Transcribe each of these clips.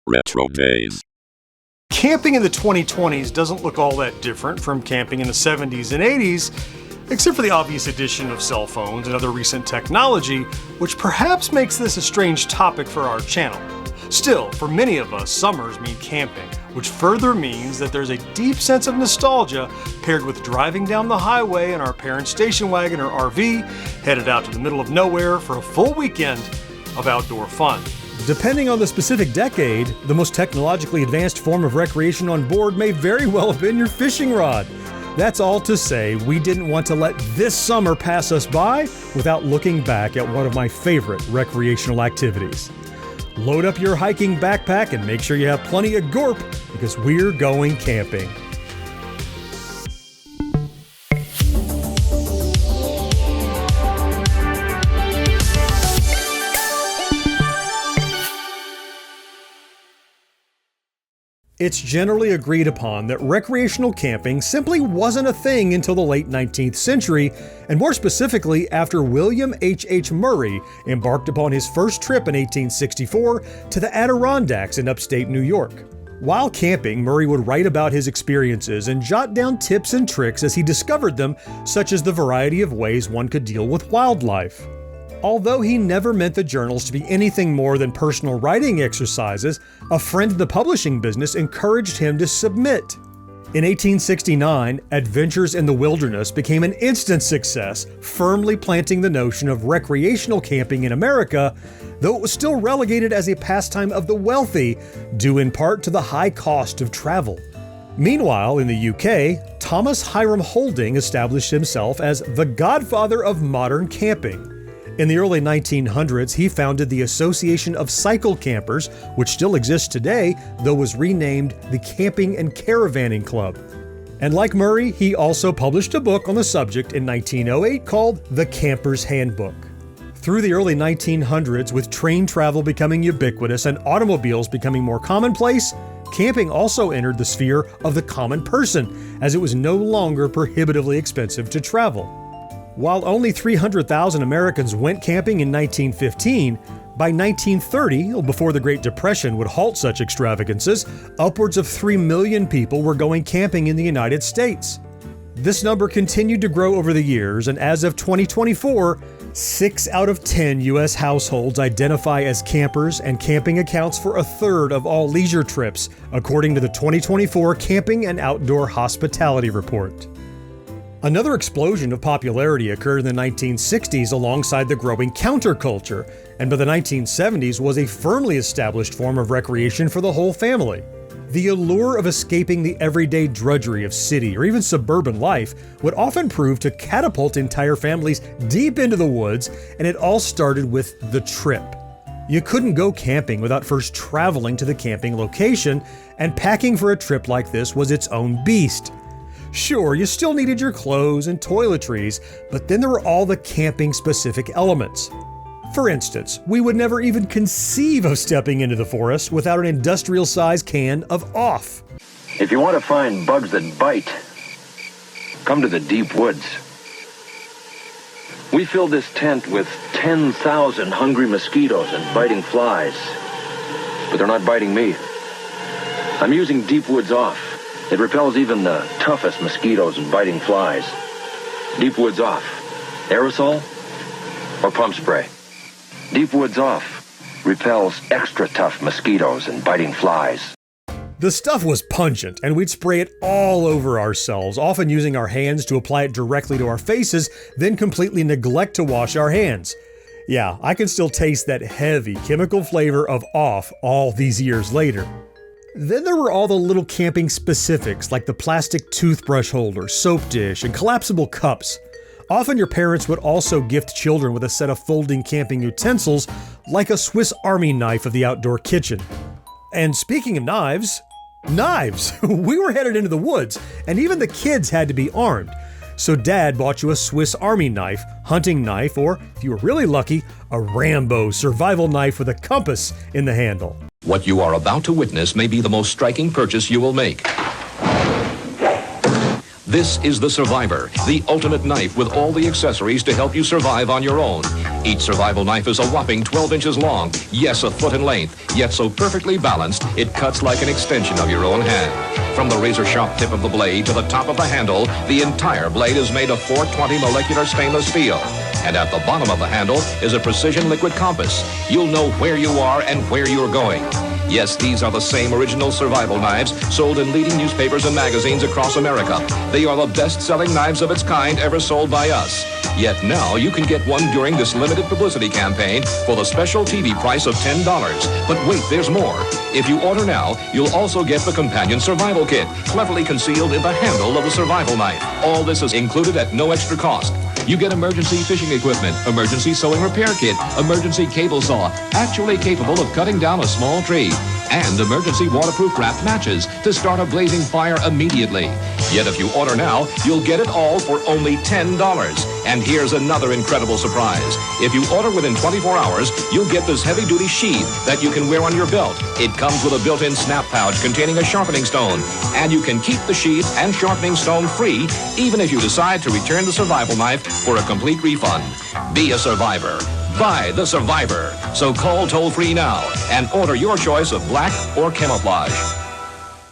RetroDaze. Camping in the 2020s doesn't look all that different from camping in the 70s and 80s, except for the obvious addition of cell phones and other recent technology, which perhaps makes this a strange topic for our channel. Still, for many of us, summers mean camping, which further means that there's a deep sense of nostalgia paired with driving down the highway in our parents' station wagon or RV, headed out to the middle of nowhere for a full weekend of outdoor fun. Depending on the specific decade, the most technologically advanced form of recreation on board may very well have been your fishing rod. That's all to say, we didn't want to let this summer pass us by without looking back at one of my favorite recreational activities. Load up your hiking backpack and make sure you have plenty of gorp because we're going camping. It's generally agreed upon that recreational camping simply wasn't a thing until the late 19th century, and more specifically after William H. Murray embarked upon his first trip in 1864 to the Adirondacks in upstate New York. While camping, Murray would write about his experiences and jot down tips and tricks as he discovered them, such as the variety of ways one could deal with wildlife. Although he never meant the journals to be anything more than personal writing exercises, a friend in the publishing business encouraged him to submit. In 1869, Adventures in the Wilderness became an instant success, firmly planting the notion of recreational camping in America, though it was still relegated as a pastime of the wealthy, due in part to the high cost of travel. Meanwhile, in the UK, Thomas Hiram Holding established himself as the godfather of modern camping. In the early 1900s, he founded the Association of Cycle Campers, which still exists today, though was renamed the Camping and Caravanning Club. And like Murray, he also published a book on the subject in 1908 called The Camper's Handbook. Through the early 1900s, with train travel becoming ubiquitous and automobiles becoming more commonplace, camping also entered the sphere of the common person, as it was no longer prohibitively expensive to travel. While only 300,000 Americans went camping in 1915, by 1930, before the Great Depression would halt such extravagances, upwards of 3 million people were going camping in the United States. This number continued to grow over the years, and as of 2024, 6 out of 10 U.S. households identify as campers, and camping accounts for a third of all leisure trips, according to the 2024 Camping and Outdoor Hospitality Report. Another explosion of popularity occurred in the 1960s alongside the growing counterculture, and by the 1970s was a firmly established form of recreation for the whole family. The allure of escaping the everyday drudgery of city or even suburban life would often prove to catapult entire families deep into the woods, and it all started with the trip. You couldn't go camping without first traveling to the camping location, and packing for a trip like this was its own beast. Sure, you still needed your clothes and toiletries, but then there were all the camping-specific elements. For instance, we would never even conceive of stepping into the forest without an industrial-sized can of off. If you want to find bugs that bite, come to the deep woods. We filled this tent with 10,000 hungry mosquitoes and biting flies, but they're not biting me. I'm using Deep Woods Off. It repels even the toughest mosquitoes and biting flies. Deep Woods Off. Aerosol or pump spray? Deep Woods Off repels extra tough mosquitoes and biting flies. The stuff was pungent, and we'd spray it all over ourselves, often using our hands to apply it directly to our faces, then completely neglect to wash our hands. Yeah, I can still taste that heavy chemical flavor of off all these years later. Then there were all the little camping specifics like the plastic toothbrush holder, soap dish, and collapsible cups. Often your parents would also gift children with a set of folding camping utensils like a Swiss Army knife of the outdoor kitchen. And speaking of knives! We were headed into the woods, and even the kids had to be armed. So Dad bought you a Swiss Army knife, hunting knife, or, if you were really lucky, a Rambo survival knife with a compass in the handle. What you are about to witness may be the most striking purchase you will make. This is the Survivor, the ultimate knife with all the accessories to help you survive on your own. Each survival knife is a whopping 12 inches long, yes, a foot in length, yet so perfectly balanced, it cuts like an extension of your own hand. From the razor-sharp tip of the blade to the top of the handle, the entire blade is made of 420 molecular stainless steel. And at the bottom of the handle is a precision liquid compass. You'll know where you are and where you're going. Yes, these are the same original survival knives sold in leading newspapers and magazines across America. They are the best-selling knives of its kind ever sold by us. Yet now you can get one during this limited publicity campaign for the special TV price of $10. But wait, there's more. If you order now, you'll also get the companion survival kit, cleverly concealed in the handle of the survival knife. All this is included at no extra cost. You get emergency fishing equipment, emergency sewing repair kit, emergency cable saw, actually capable of cutting down a small tree, and emergency waterproof wrapped matches to start a blazing fire immediately. Yet if you order now, you'll get it all for only $10. And here's another incredible surprise. If you order within 24 hours, you'll get this heavy-duty sheath that you can wear on your belt. It comes with a built-in snap pouch containing a sharpening stone, and you can keep the sheath and sharpening stone free, even if you decide to return the survival knife for a complete refund. Be a survivor. Buy the Survivor. So call toll-free now and order your choice of black or camouflage.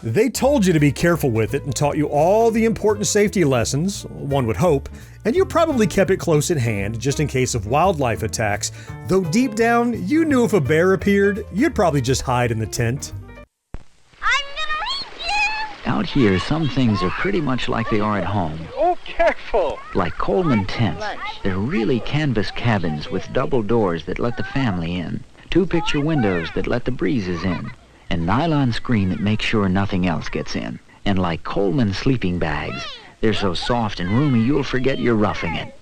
They told you to be careful with it and taught you all the important safety lessons, one would hope, and you probably kept it close at hand just in case of wildlife attacks, though deep down you knew if a bear appeared, you'd probably just hide in the tent. Out here, some things are pretty much like they are at home. Oh, careful! Like Coleman tents. They're really canvas cabins with double doors that let the family in, 2 picture windows that let the breezes in, and nylon screen that makes sure nothing else gets in. And like Coleman sleeping bags, they're so soft and roomy you'll forget you're roughing it.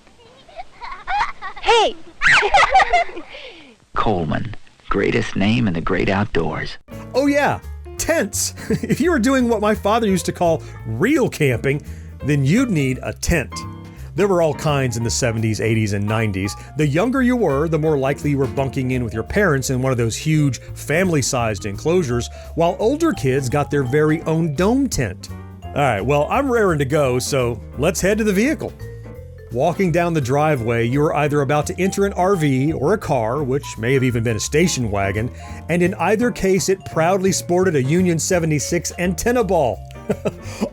Hey! Coleman, greatest name in the great outdoors. Oh yeah, tents. If you were doing what my father used to call real camping, then you'd need a tent. There were all kinds in the 70s, 80s, and 90s. The younger you were, the more likely you were bunking in with your parents in one of those huge family-sized enclosures, while older kids got their very own dome tent. Alright, well, I'm raring to go, so let's head to the vehicle. Walking down the driveway, you are either about to enter an RV or a car, which may have even been a station wagon, and in either case it proudly sported a Union 76 antenna ball.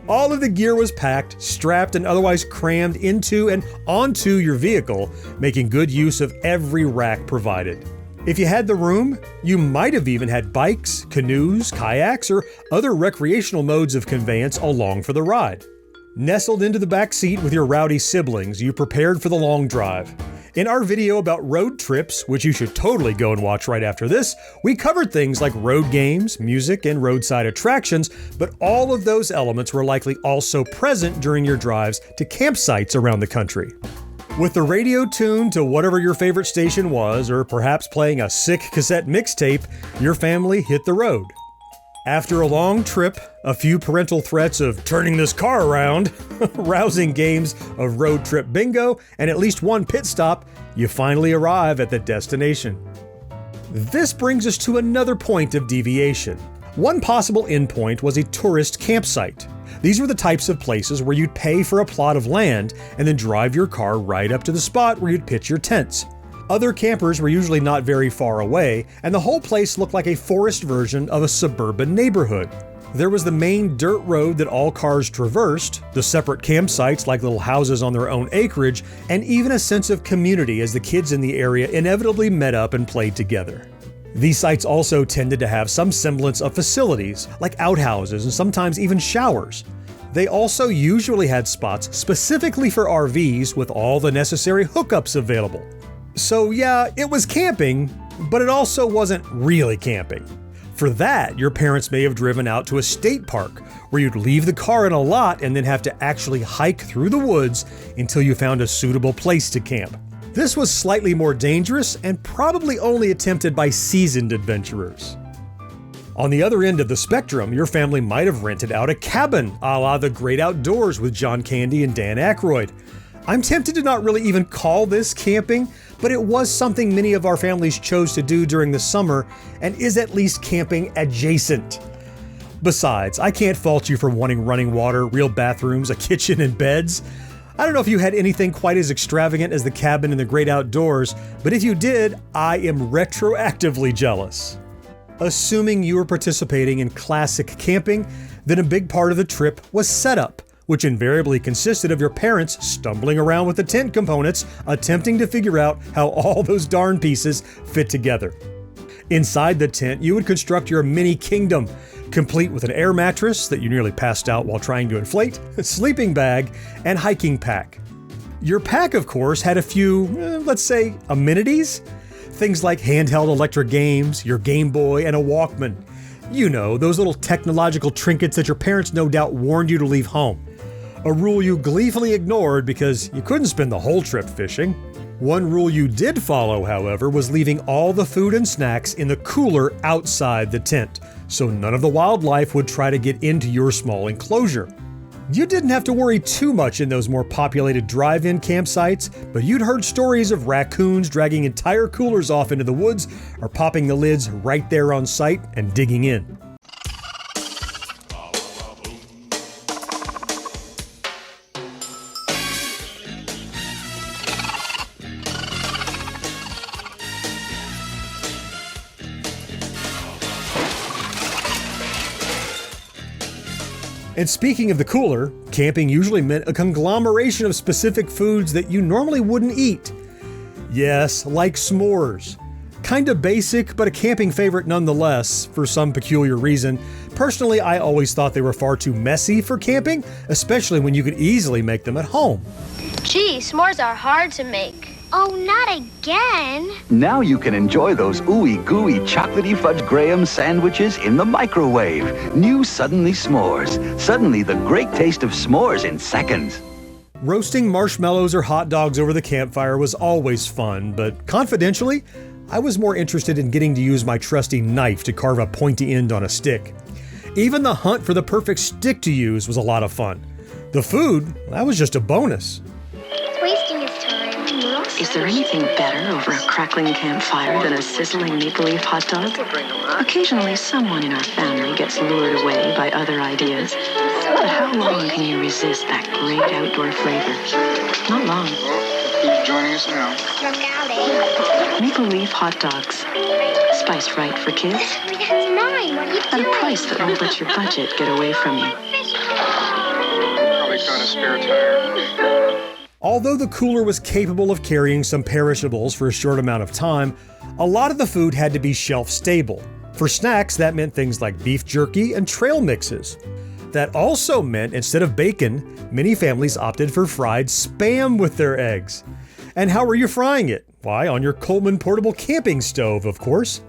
All of the gear was packed, strapped, and otherwise crammed into and onto your vehicle, making good use of every rack provided. If you had the room, you might have even had bikes, canoes, kayaks, or other recreational modes of conveyance along for the ride. Nestled into the back seat with your rowdy siblings, you prepared for the long drive. In our video about road trips, which you should totally go and watch right after this, we covered things like road games, music, and roadside attractions, but all of those elements were likely also present during your drives to campsites around the country. With the radio tuned to whatever your favorite station was, or perhaps playing a sick cassette mixtape, your family hit the road. After a long trip, a few parental threats of turning this car around, rousing games of road trip bingo, and at least one pit stop, you finally arrive at the destination. This brings us to another point of deviation. One possible endpoint was a tourist campsite. These were the types of places where you'd pay for a plot of land and then drive your car right up to the spot where you'd pitch your tents. Other campers were usually not very far away, and the whole place looked like a forest version of a suburban neighborhood. There was the main dirt road that all cars traversed, the separate campsites like little houses on their own acreage, and even a sense of community as the kids in the area inevitably met up and played together. These sites also tended to have some semblance of facilities, like outhouses and sometimes even showers. They also usually had spots specifically for RVs with all the necessary hookups available. So yeah, it was camping, but it also wasn't really camping. For that, your parents may have driven out to a state park, where you'd leave the car in a lot and then have to actually hike through the woods until you found a suitable place to camp. This was slightly more dangerous and probably only attempted by seasoned adventurers. On the other end of the spectrum, your family might have rented out a cabin, a la The Great Outdoors with John Candy and Dan Aykroyd. I'm tempted to not really even call this camping, but it was something many of our families chose to do during the summer and is at least camping adjacent. Besides, I can't fault you for wanting running water, real bathrooms, a kitchen, and beds. I don't know if you had anything quite as extravagant as the cabin in the great outdoors, but if you did, I am retroactively jealous. Assuming you were participating in classic camping, then a big part of the trip was setup, which invariably consisted of your parents stumbling around with the tent components, attempting to figure out how all those darn pieces fit together. Inside the tent, you would construct your mini kingdom, complete with an air mattress that you nearly passed out while trying to inflate, a sleeping bag, and hiking pack. Your pack, of course, had a few, let's say, amenities. Things like handheld electric games, your Game Boy, and a Walkman. You know, those little technological trinkets that your parents no doubt warned you to leave home. A rule you gleefully ignored because you couldn't spend the whole trip fishing. One rule you did follow, however, was leaving all the food and snacks in the cooler outside the tent, so none of the wildlife would try to get into your small enclosure. You didn't have to worry too much in those more populated drive-in campsites, but you'd heard stories of raccoons dragging entire coolers off into the woods or popping the lids right there on site and digging in. And speaking of the cooler, camping usually meant a conglomeration of specific foods that you normally wouldn't eat. Yes, like s'mores. Kinda basic, but a camping favorite nonetheless, for some peculiar reason. Personally, I always thought they were far too messy for camping, especially when you could easily make them at home. Gee, s'mores are hard to make. Oh, not again. Now you can enjoy those ooey gooey chocolatey fudge graham sandwiches in the microwave. New Suddenly S'mores. Suddenly the great taste of s'mores in seconds. Roasting marshmallows or hot dogs over the campfire was always fun, but confidentially, I was more interested in getting to use my trusty knife to carve a pointy end on a stick. Even the hunt for the perfect stick to use was a lot of fun. The food, that was just a bonus. It's wasting his time. Is there anything better over a crackling campfire than a sizzling maple leaf hot dog? Occasionally, someone in our family gets lured away by other ideas. But how long can you resist that great outdoor flavor? Not long. Who's joining us now? Maple leaf hot dogs. Spiced right for kids. That's mine. What are you At a price that won't let your budget get away from you. Probably got a spare tire. Although the cooler was capable of carrying some perishables for a short amount of time, a lot of the food had to be shelf-stable. For snacks, that meant things like beef jerky and trail mixes. That also meant, instead of bacon, many families opted for fried Spam with their eggs. And how were you frying it? Why, on your Coleman portable camping stove, of course.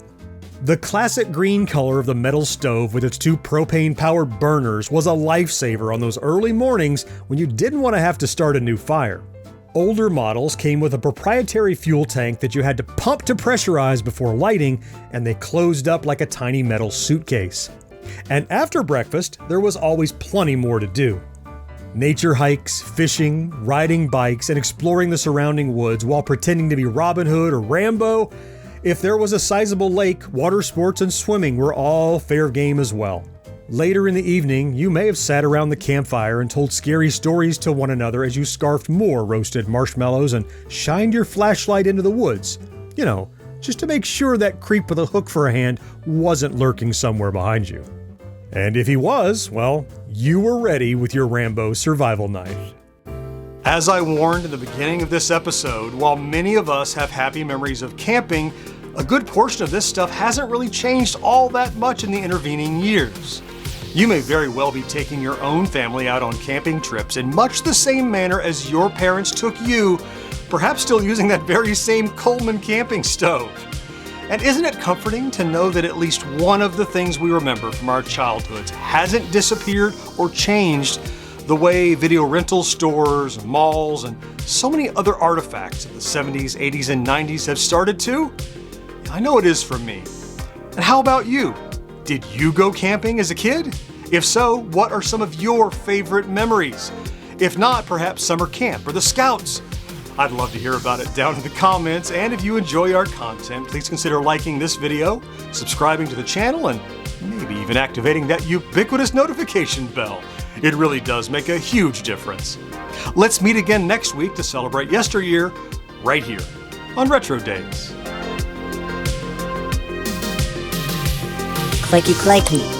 The classic green color of the metal stove with its two propane-powered burners was a lifesaver on those early mornings when you didn't want to have to start a new fire. Older models came with a proprietary fuel tank that you had to pump to pressurize before lighting, and they closed up like a tiny metal suitcase. And after breakfast, there was always plenty more to do. Nature hikes, fishing, riding bikes, and exploring the surrounding woods while pretending to be Robin Hood or Rambo. If there was a sizable lake, water sports and swimming were all fair game as well. Later in the evening, you may have sat around the campfire and told scary stories to one another as you scarfed more roasted marshmallows and shined your flashlight into the woods. You know, just to make sure that creep with a hook for a hand wasn't lurking somewhere behind you. And if he was, well, you were ready with your Rambo survival knife. As I warned in the beginning of this episode, while many of us have happy memories of camping, a good portion of this stuff hasn't really changed all that much in the intervening years. You may very well be taking your own family out on camping trips in much the same manner as your parents took you, perhaps still using that very same Coleman camping stove. And isn't it comforting to know that at least one of the things we remember from our childhoods hasn't disappeared or changed the way video rental stores, malls, and so many other artifacts of the 70s, 80s, and 90s have started to? I know it is for me. And how about you? Did you go camping as a kid? If so, what are some of your favorite memories? If not, perhaps summer camp or the Scouts. I'd love to hear about it down in the comments, and if you enjoy our content, please consider liking this video, subscribing to the channel, and maybe even activating that ubiquitous notification bell. It really does make a huge difference. Let's meet again next week to celebrate yesteryear right here on RetroDaze. Clicky clacky.